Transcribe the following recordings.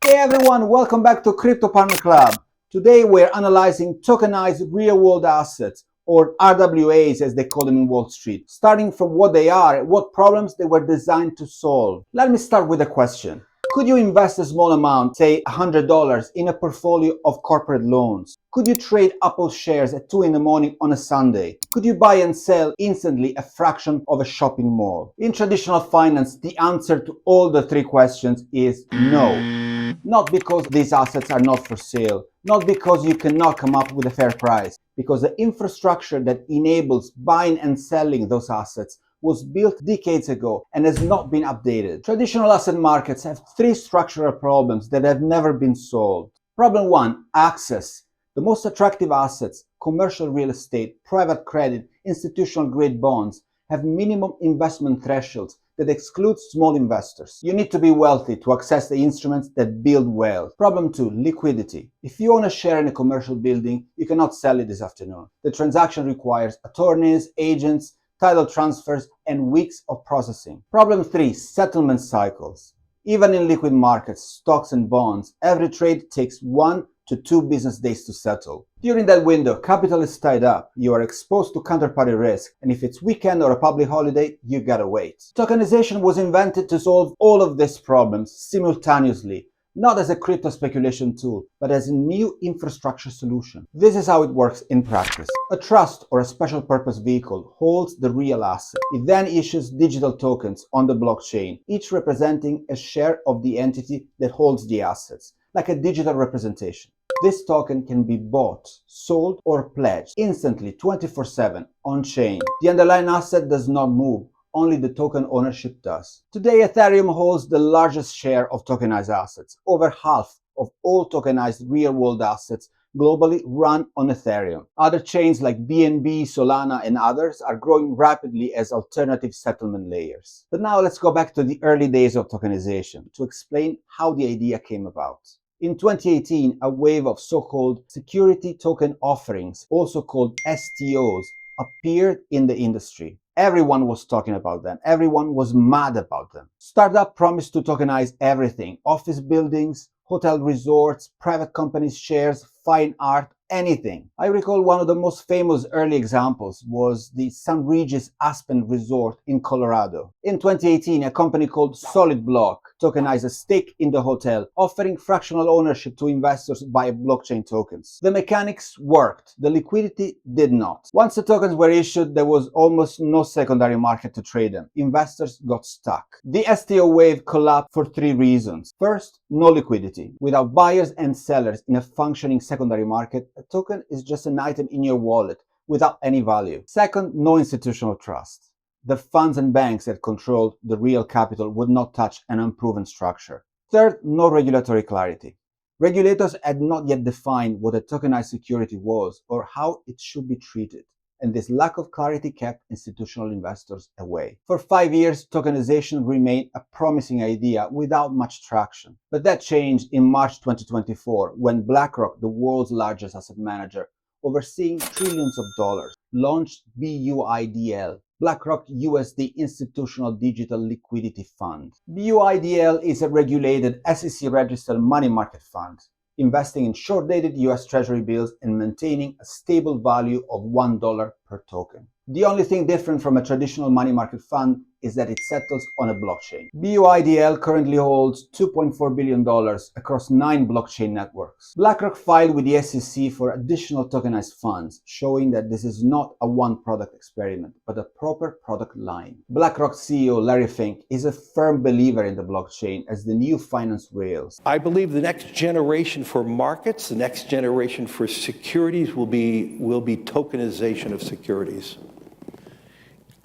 Hey everyone, welcome back to Crypto Partner Club. Today we're analyzing tokenized real-world assets, or RWAs as they call them in Wall Street, starting from what they are and what problems they were designed to solve. Let me start with a question. Could you invest a small amount, say $100, in a portfolio of corporate loans? Could you trade Apple shares at 2 in the morning on a Sunday? Could you buy and sell instantly a fraction of a shopping mall? In traditional finance, the answer to all the three questions is no. Not because these assets are not for sale, not because you cannot come up with a fair price, because the infrastructure that enables buying and selling those assets was built decades ago and has not been updated. Traditional asset markets have three structural problems that have never been solved. Problem one, access. The most attractive assets, commercial real estate, private credit, institutional grade bonds, have minimum investment thresholds that exclude small investors. You need to be wealthy to access the instruments that build wealth. Problem two, liquidity. If you own a share in a commercial building, you cannot sell it this afternoon. The transaction requires attorneys, agents, title transfers, and weeks of processing. Problem three, settlement cycles. Even in liquid markets, stocks and bonds, every trade takes 1 to 2 business days to settle. During that window, capital is tied up, you are exposed to counterparty risk, and if it's weekend or a public holiday, you gotta wait. Tokenization was invented to solve all of these problems simultaneously, not as a crypto speculation tool, but as a new infrastructure solution. This is how it works in practice. A trust or a special purpose vehicle holds the real asset. It then issues digital tokens on the blockchain, each representing a share of the entity that holds the assets, like a digital representation. This token can be bought, sold, or pledged instantly 24/7 on-chain. The underlying asset does not move. Only the token ownership does. Today, Ethereum holds the largest share of tokenized assets. Over half of all tokenized real-world assets globally run on Ethereum. Other chains like BNB, Solana, and others are growing rapidly as alternative settlement layers. But now let's go back to the early days of tokenization to explain how the idea came about. In 2018, a wave of so-called security token offerings, also called STOs, appeared in the industry. Everyone was talking about them. Everyone was mad about them. Startup promised to tokenize everything: office buildings, hotel resorts, private companies' shares, fine art, anything. I recall one of the most famous early examples was the St. Regis Aspen Resort in Colorado. In 2018, a company called Solid Block tokenized a stake in the hotel, offering fractional ownership to investors via blockchain tokens. The mechanics worked, the liquidity did not. Once the tokens were issued, there was almost no secondary market to trade them. Investors got stuck. The STO wave collapsed for three reasons. First, no liquidity. Without buyers and sellers in a functioning secondary market, a token is just an item in your wallet without any value. Second, no institutional trust. The funds and banks that controlled the real capital would not touch an unproven structure. Third, no regulatory clarity. Regulators had not yet defined what a tokenized security was or how it should be treated, and this lack of clarity kept institutional investors away. For 5 years, tokenization remained a promising idea without much traction. But that changed in March 2024 when BlackRock, the world's largest asset manager, overseeing trillions of dollars, launched BUIDL, BlackRock USD Institutional Digital Liquidity Fund. BUIDL is a regulated SEC-registered money market fund, investing in short-dated US Treasury bills and maintaining a stable value of $1 per token. The only thing different from a traditional money market fund is that it settles on a blockchain. BUIDL currently holds $2.4 billion across 9 blockchain networks. BlackRock filed with the SEC for additional tokenized funds, showing that this is not a one-product experiment, but a proper product line. BlackRock CEO Larry Fink is a firm believer in the blockchain as the new finance rails. I believe the next generation for markets, the next generation for securities will be tokenization of securities.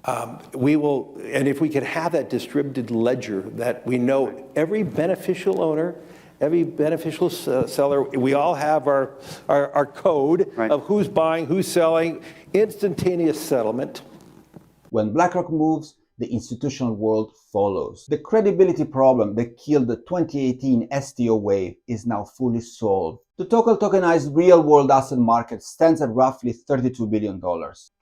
And if we could have that distributed ledger that we know every beneficial owner, every beneficial seller, we all have our code of who's buying, who's selling, instantaneous settlement. When BlackRock moves, the institutional world follows. The credibility problem that killed the 2018 STO wave is now fully solved. The total tokenized real-world asset market stands at roughly $32 billion.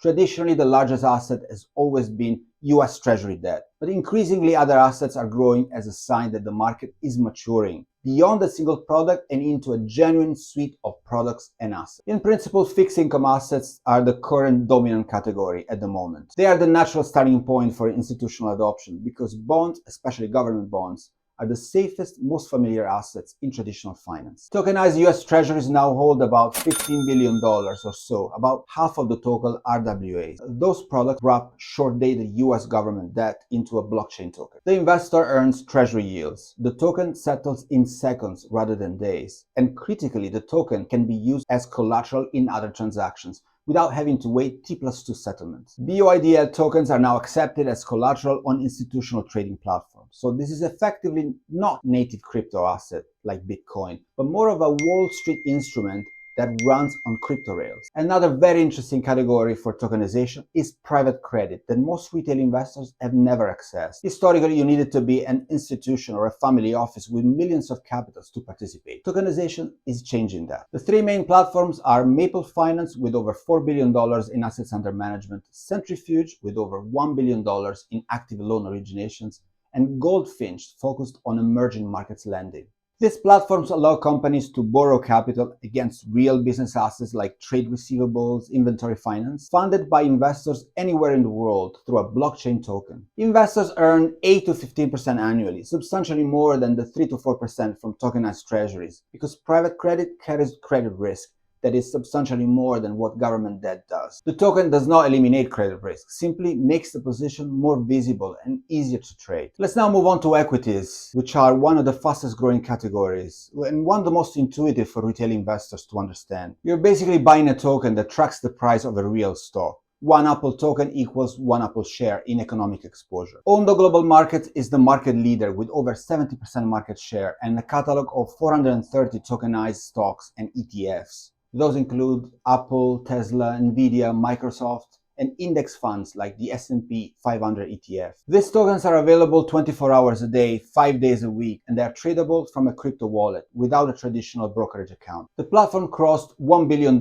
Traditionally, the largest asset has always been US Treasury debt, but increasingly other assets are growing as a sign that the market is maturing. beyond a single product and into a genuine suite of products and assets. In principle, fixed income assets are the current dominant category at the moment. They are the natural starting point for institutional adoption because bonds, especially government bonds, are the safest, most familiar assets in traditional finance. Tokenized US Treasuries now hold about $15 billion or so, about half of the total RWAs. Those products wrap short-dated US government debt into a blockchain token. The investor earns treasury yields. The token settles in seconds rather than days. And critically, the token can be used as collateral in other transactions, without having to wait T+2 settlements. BUIDL tokens are now accepted as collateral on institutional trading platforms. So this is effectively not native crypto asset like Bitcoin, but more of a Wall Street instrument that runs on crypto rails. Another very interesting category for tokenization is private credit that most retail investors have never accessed. Historically, you needed to be an institution or a family office with millions of capitals to participate. Tokenization is changing that. The three main platforms are Maple Finance with over $4 billion in assets under management, Centrifuge with over $1 billion in active loan originations, and Goldfinch focused on emerging markets lending. These platforms allow companies to borrow capital against real business assets like trade receivables, inventory finance, funded by investors anywhere in the world through a blockchain token. Investors earn 8 to 15% annually, substantially more than the 3 to 4% from tokenized treasuries, because private credit carries credit risk that is substantially more than what government debt does. The token does not eliminate credit risk, simply makes the position more visible and easier to trade. Let's now move on to equities, which are one of the fastest growing categories and one of the most intuitive for retail investors to understand. You're basically buying a token that tracks the price of a real stock. One Apple token equals one Apple share in economic exposure. Ondo Global Markets is the market leader with over 70% market share and a catalog of 430 tokenized stocks and ETFs. Those include Apple, Tesla, Nvidia, Microsoft, and index funds like the S&P 500 ETF. These tokens are available 24 hours a day, 5 days a week, and they are tradable from a crypto wallet without a traditional brokerage account. The platform crossed $1 billion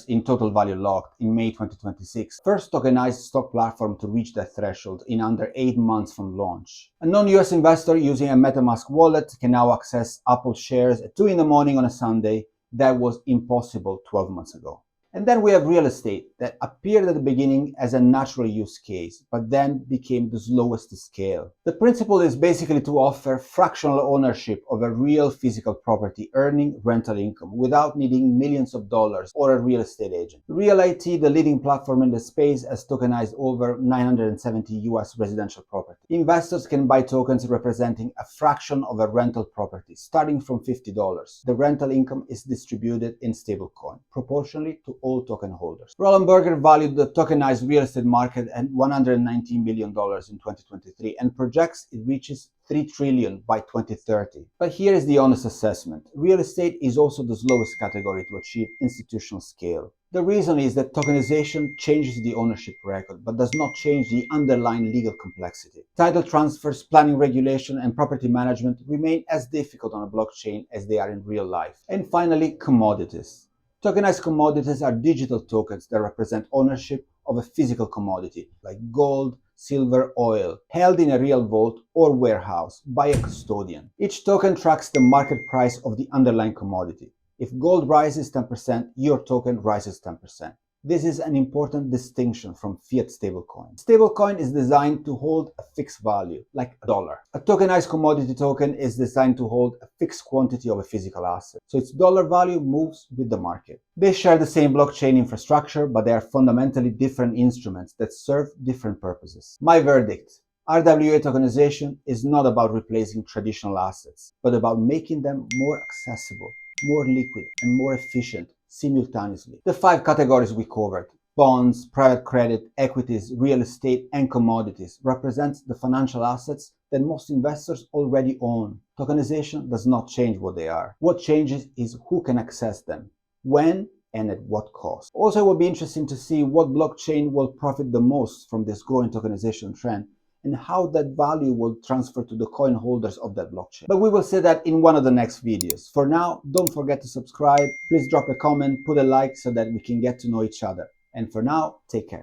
in total value locked in May 2026, first tokenized stock platform to reach that threshold in under 8 months from launch. A non-US investor using a MetaMask wallet can now access Apple shares at 2 in the morning on a Sunday. That was impossible 12 months ago. And then we have real estate that appeared at the beginning as a natural use case, but then became the slowest to scale. The principle is basically to offer fractional ownership of a real physical property earning rental income without needing millions of dollars or a real estate agent. Real IT, the leading platform in the space, has tokenized over 970 US residential property. Investors can buy tokens representing a fraction of a rental property, starting from $50. The rental income is distributed in stablecoin, proportionally to all token holders. Roland Berger valued the tokenized real estate market at $119 billion in 2023 and projects it reaches $3 trillion by 2030. But here is the honest assessment. Real estate is also the slowest category to achieve institutional scale. The reason is that tokenization changes the ownership record, but does not change the underlying legal complexity. Title transfers, planning regulation, and property management remain as difficult on a blockchain as they are in real life. And finally, commodities. Tokenized commodities are digital tokens that represent ownership of a physical commodity, like gold, silver, oil, held in a real vault or warehouse by a custodian. Each token tracks the market price of the underlying commodity. If gold rises 10%, your token rises 10%. This is an important distinction from fiat stablecoin. Stablecoin is designed to hold a fixed value, like a dollar. A tokenized commodity token is designed to hold a fixed quantity of a physical asset, so its dollar value moves with the market. They share the same blockchain infrastructure, but they are fundamentally different instruments that serve different purposes. My verdict: RWA tokenization is not about replacing traditional assets, but about making them more accessible, more liquid, and more efficient simultaneously. The 5 categories we covered, bonds, private credit, equities, real estate, and commodities, represent the financial assets that most investors already own. Tokenization does not change what they are. What changes is who can access them, when, and at what cost. Also, it will be interesting to see what blockchain will profit the most from this growing tokenization trend, and how that value will transfer to the coin holders of that blockchain. But we will see that in one of the next videos. For now, don't forget to subscribe, please drop a comment, put a like so that we can get to know each other. And for now, take care.